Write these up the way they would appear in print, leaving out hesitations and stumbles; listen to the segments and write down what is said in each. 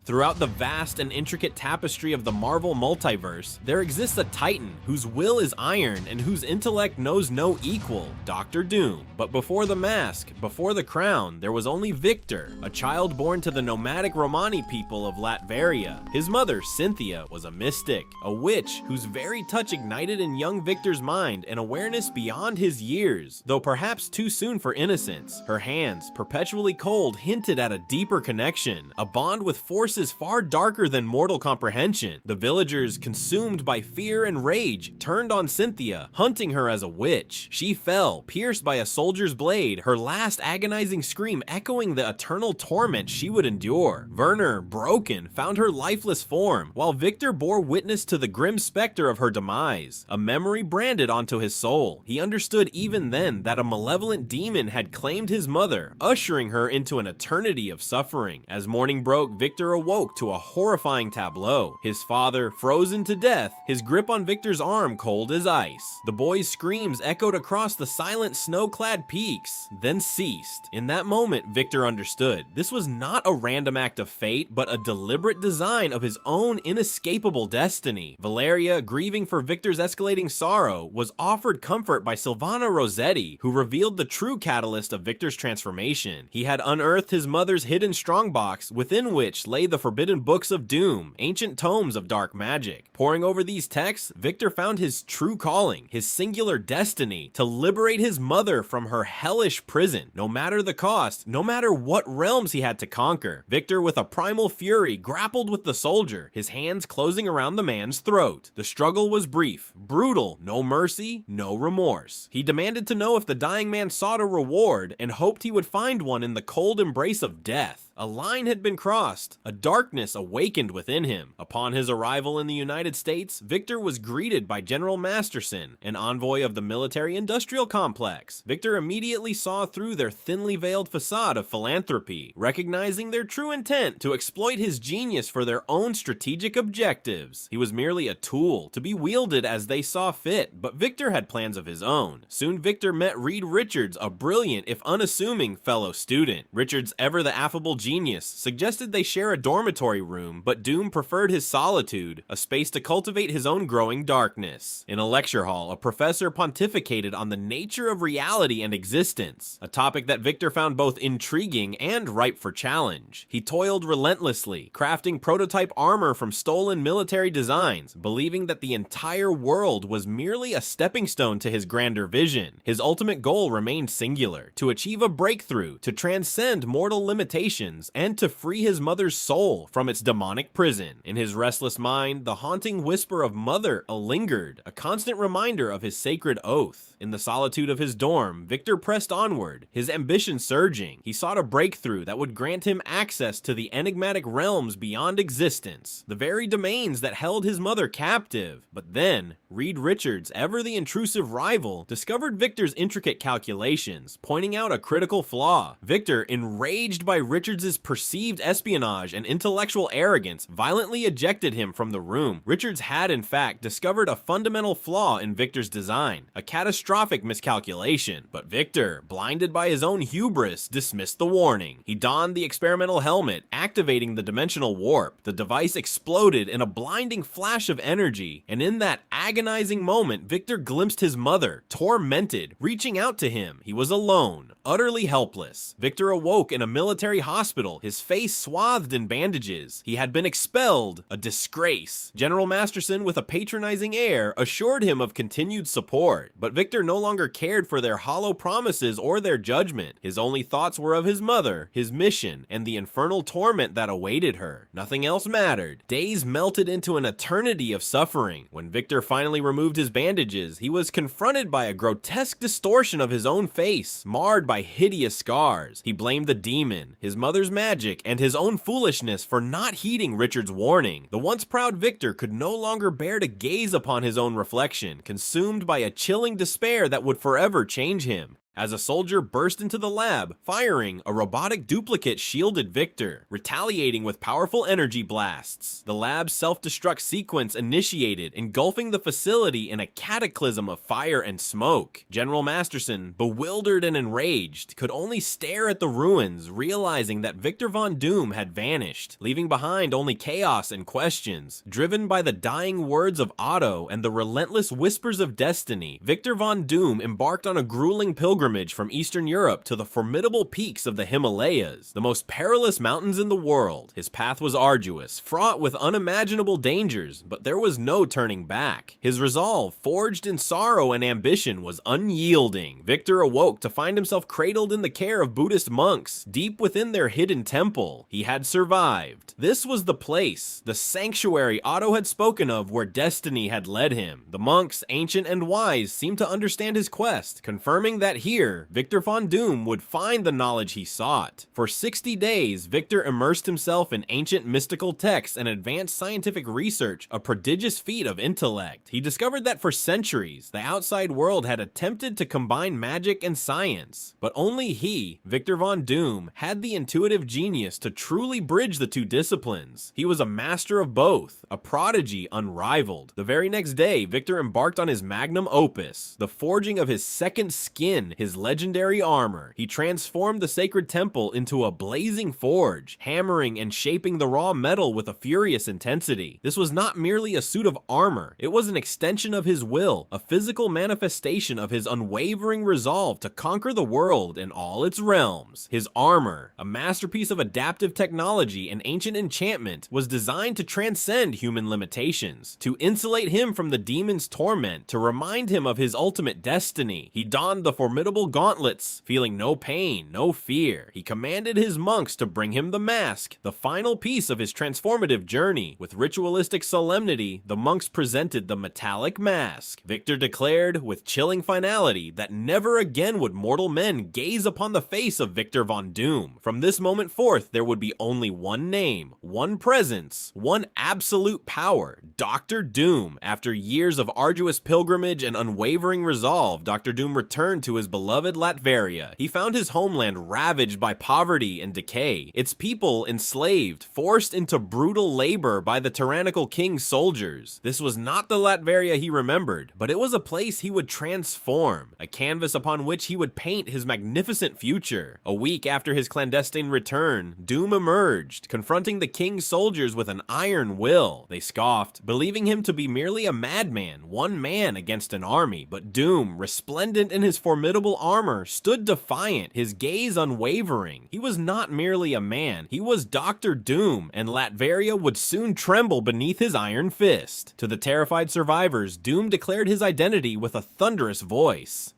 Throughout the vast and intricate tapestry of the Marvel multiverse, there exists a titan whose will is iron and whose intellect knows no equal, Doctor Doom. But before the mask, before the crown, there was only Victor, a child born to the nomadic Romani people of Latveria. His mother, Cynthia, was a mystic, a witch whose very touch ignited in young Victor's mind an awareness beyond his years, though perhaps too soon for innocence. Her hands, perpetually cold, hinted at a deeper connection, a bond with forces far darker than mortal comprehension. The villagers, consumed by fear and rage, turned on Cynthia, hunting her as a witch. She fell, pierced by a soldier's blade, her last agonizing scream echoing the eternal torment she would endure. Werner, broken, found her lifeless form, while Victor bore witness to the grim specter of her demise, a memory branded onto his soul. He understood even then that a malevolent demon had claimed his mother, ushering her into an eternity of suffering. As morning broke, Victor awoke to a horrifying tableau. His father, frozen to death, his grip on Victor's arm cold as ice. The boy's screams echoed across the silent snow-clad peaks, then ceased. In that moment, Victor understood. This was not a random act of fate, but a deliberate design of his own inescapable destiny. Valeria, grieving for Victor's escalating sorrow, was offered comfort by Silvana Rossetti, who revealed the true catalyst of Victor's transformation. He had unearthed his mother's hidden strongbox, within which lay the forbidden books of doom, ancient tomes of dark magic. Poring over these texts, Victor found his true calling, his singular destiny, to liberate his mother from her hellish prison, no matter the cost, no matter what realms he had to conquer. Victor, with a primal fury, grappled with the soldier, his hands closing around the man's throat. The struggle was brief, brutal, no mercy, no remorse. He demanded to know if the dying man sought a reward, and hoped he would find one in the cold embrace of death. A line had been crossed, a darkness awakened within him. Upon his arrival in the United States, Victor was greeted by General Masterson, an envoy of the military-industrial complex. Victor immediately saw through their thinly veiled facade of philanthropy, recognizing their true intent to exploit his genius for their own strategic objectives. He was merely a tool, to be wielded as they saw fit, but Victor had plans of his own. Soon Victor met Reed Richards, a brilliant, if unassuming, fellow student. Richards, ever the affable genius, suggested they share a dormitory room, but Doom preferred his solitude, a space to cultivate his own growing darkness. In a lecture hall, a professor pontificated on the nature of reality and existence, a topic that Victor found both intriguing and ripe for challenge. He toiled relentlessly, crafting prototype armor from stolen military designs, believing that the entire world was merely a stepping stone to his grander vision. His ultimate goal remained singular: to achieve a breakthrough, to transcend mortal limitations, and to free his mother's soul from its demonic prison. In his restless mind, the haunting whisper of mother lingered, a constant reminder of his sacred oath. In the solitude of his dorm, Victor pressed onward, his ambition surging. He sought a breakthrough that would grant him access to the enigmatic realms beyond existence, the very domains that held his mother captive. But then, Reed Richards, ever the intrusive rival, discovered Victor's intricate calculations, pointing out a critical flaw. Victor, enraged by Richards' perceived espionage and intellectual arrogance, violently ejected him from the room. Richards had, in fact, discovered a fundamental flaw in Victor's design, a catastrophic miscalculation. But Victor, blinded by his own hubris, dismissed the warning. He donned the experimental helmet, activating the dimensional warp. The device exploded in a blinding flash of energy, and in that agonizing moment, Victor glimpsed his mother, tormented, reaching out to him. He was alone, utterly helpless. Victor awoke in a military hospital, his face swathed in bandages. He had been expelled, a disgrace. General Masterson, with a patronizing air, assured him of continued support, but Victor no longer cared for their hollow promises or their judgment. His only thoughts were of his mother, his mission, and the infernal torment that awaited her. Nothing else mattered. Days melted into an eternity of suffering. When Victor finally removed his bandages, he was confronted by a grotesque distortion of his own face, marred by hideous scars. He blamed the demon, his mother's magic, and his own foolishness for not heeding Richard's warning. The once proud Victor could no longer bear to gaze upon his own reflection, consumed by a chilling despair that would forever change him. as a soldier burst into the lab, firing a robotic duplicate shielded Victor, retaliating with powerful energy blasts. The lab's self-destruct sequence initiated, engulfing the facility in a cataclysm of fire and smoke. General Masterson, bewildered and enraged, could only stare at the ruins, realizing that Victor Von Doom had vanished, leaving behind only chaos and questions. Driven by the dying words of Otto and the relentless whispers of destiny, Victor Von Doom embarked on a grueling pilgrimage from Eastern Europe to the formidable peaks of the Himalayas, the most perilous mountains in the world. His path was arduous, fraught with unimaginable dangers, but there was no turning back. His resolve, forged in sorrow and ambition, was unyielding. Victor awoke to find himself cradled in the care of Buddhist monks, deep within their hidden temple. He had survived. This was the place, the sanctuary Otto had spoken of, where destiny had led him. The monks, ancient and wise, seemed to understand his quest, confirming that here, Victor Von Doom would find the knowledge he sought. For 60 days, Victor immersed himself in ancient mystical texts and advanced scientific research, a prodigious feat of intellect. He discovered that for centuries, the outside world had attempted to combine magic and science, but only he, Victor Von Doom, had the intuitive genius to truly bridge the two disciplines. He was a master of both, a prodigy unrivaled. The very next day, Victor embarked on his magnum opus, the forging of his second skin, his legendary armor. He transformed the sacred temple into a blazing forge, hammering and shaping the raw metal with a furious intensity. This was not merely a suit of armor, it was an extension of his will, a physical manifestation of his unwavering resolve to conquer the world in all its realms. His armor, a masterpiece of adaptive technology and ancient enchantment, was designed to transcend human limitations, to insulate him from the demon's torment, to remind him of his ultimate destiny. He donned the formidable gauntlets, feeling no pain, no fear. He commanded his monks to bring him the mask, the final piece of his transformative journey. With ritualistic solemnity, the monks presented the metallic mask. Victor declared, with chilling finality, that never again would mortal men gaze upon the face of Victor Von Doom. From this moment forth, there would be only one name, one presence, one absolute power, Dr. Doom. After years of arduous pilgrimage and unwavering resolve, Dr. Doom returned to his beloved Latveria. He found his homeland ravaged by poverty and decay, its people enslaved, forced into brutal labor by the tyrannical king's soldiers. This was not the Latveria he remembered, but it was a place he would transform, a canvas upon which he would paint his magnificent future. A week after his clandestine return, Doom emerged, confronting the king's soldiers with an iron will. They scoffed, believing him to be merely a madman, one man against an army, but Doom, resplendent in his formidable armor, stood defiant, his gaze unwavering. He was not merely a man, he was Dr. Doom, and Latveria would soon tremble beneath his iron fist. To the terrified survivors, Doom declared his identity with a thunderous voice.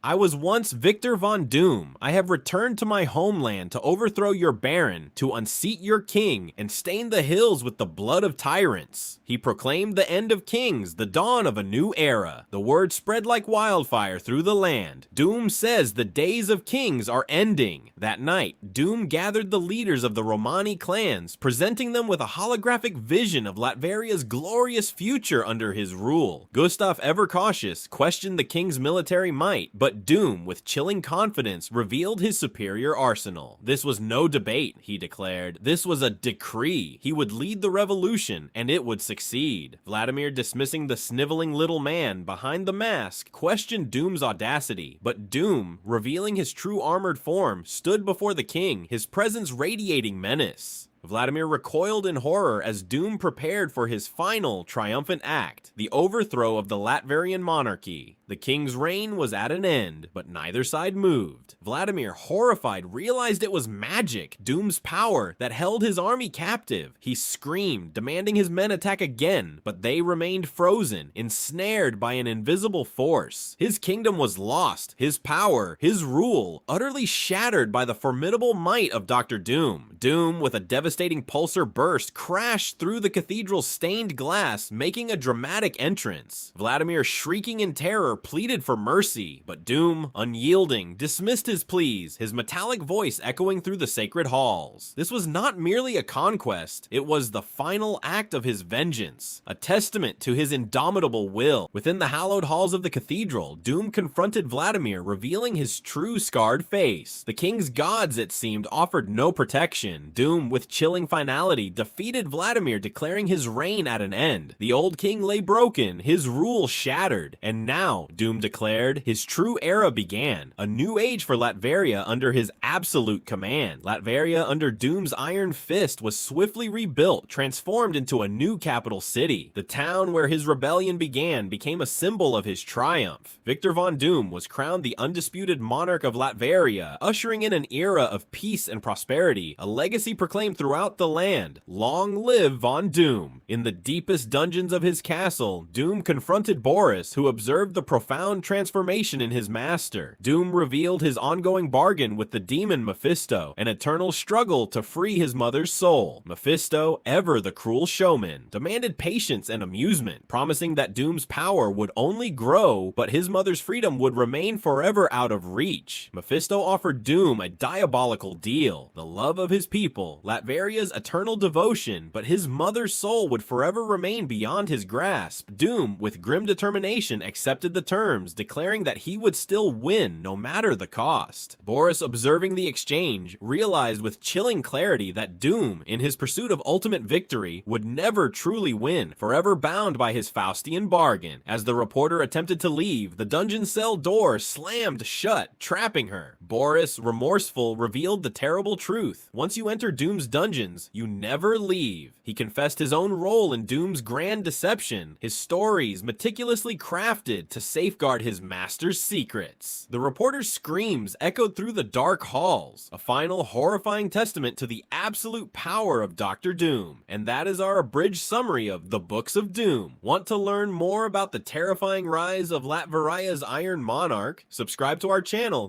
I was once Victor Von Doom. I have returned to my homeland to overthrow your baron, to unseat your king, and stain the hills with the blood of tyrants. He proclaimed the end of kings, the dawn of a new era. The word spread like wildfire through the land. Doom says the days of kings are ending. That night, Doom gathered the leaders of the Romani clans, presenting them with a holographic vision of Latveria's glorious future under his rule. Gustav, ever cautious, questioned the king's military might, but Doom, with chilling confidence, revealed his superior arsenal. This was no debate, he declared. This was a decree. He would lead the revolution, and it would succeed. Vladimir, dismissing the sniveling little man behind the mask, questioned Doom's audacity, but Doom, revealing his true armored form, stood before the king, his presence radiating menace. Vladimir recoiled in horror as Doom prepared for his final triumphant act, the overthrow of the Latvian monarchy. The king's reign was at an end, but neither side moved. Vladimir, horrified, realized it was magic, Doom's power, that held his army captive. He screamed, demanding his men attack again, but they remained frozen, ensnared by an invisible force. His kingdom was lost, his power, his rule, utterly shattered by the formidable might of Dr. Doom. Doom, with a devastating pulsar burst, crashed through the cathedral's stained glass, making a dramatic entrance. Vladimir, shrieking in terror, pleaded for mercy, but Doom, unyielding, dismissed his pleas, his metallic voice echoing through the sacred halls. This was not merely a conquest, it was the final act of his vengeance, a testament to his indomitable will. Within the hallowed halls of the cathedral, Doom confronted Vladimir, revealing his true scarred face. The king's gods, it seemed, offered no protection. Doom, with chilling finality, defeated Vladimir, declaring his reign at an end. The old king lay broken, his rule shattered, and now, Doom declared, his true era began, a new age for Latveria under his absolute command. Latveria under Doom's iron fist was swiftly rebuilt, transformed into a new capital city. The town where his rebellion began became a symbol of his triumph. Victor von Doom was crowned the undisputed monarch of Latveria, ushering in an era of peace and prosperity, a legacy proclaimed throughout the land. Long live Von Doom! In the deepest dungeons of his castle, Doom confronted Boris, who observed the profound transformation in his master. Doom revealed his ongoing bargain with the demon Mephisto, an eternal struggle to free his mother's soul. Mephisto, ever the cruel showman, demanded patience and amusement, promising that Doom's power would only grow, but his mother's freedom would remain forever out of reach. Mephisto offered Doom a diabolical deal, the love of his people, Latveria's eternal devotion, but his mother's soul would forever remain beyond his grasp. Doom, with grim determination, accepted the terms, declaring that he would still win no matter the cost. Boris, observing the exchange, realized with chilling clarity that Doom, in his pursuit of ultimate victory, would never truly win, forever bound by his Faustian bargain. As the reporter attempted to leave, the dungeon cell door slammed shut, trapping her. Boris, remorseful, revealed the terrible truth. Once you enter Doom's dungeons, you never leave. He confessed his own role in Doom's grand deception, his stories meticulously crafted to safeguard his master's secrets. The reporter's screams echoed through the dark halls, a final horrifying testament to the absolute power of Dr. Doom. And that is our abridged summary of The Books of Doom. Want to learn more about the terrifying rise of Latveria's Iron Monarch? Subscribe to our channel.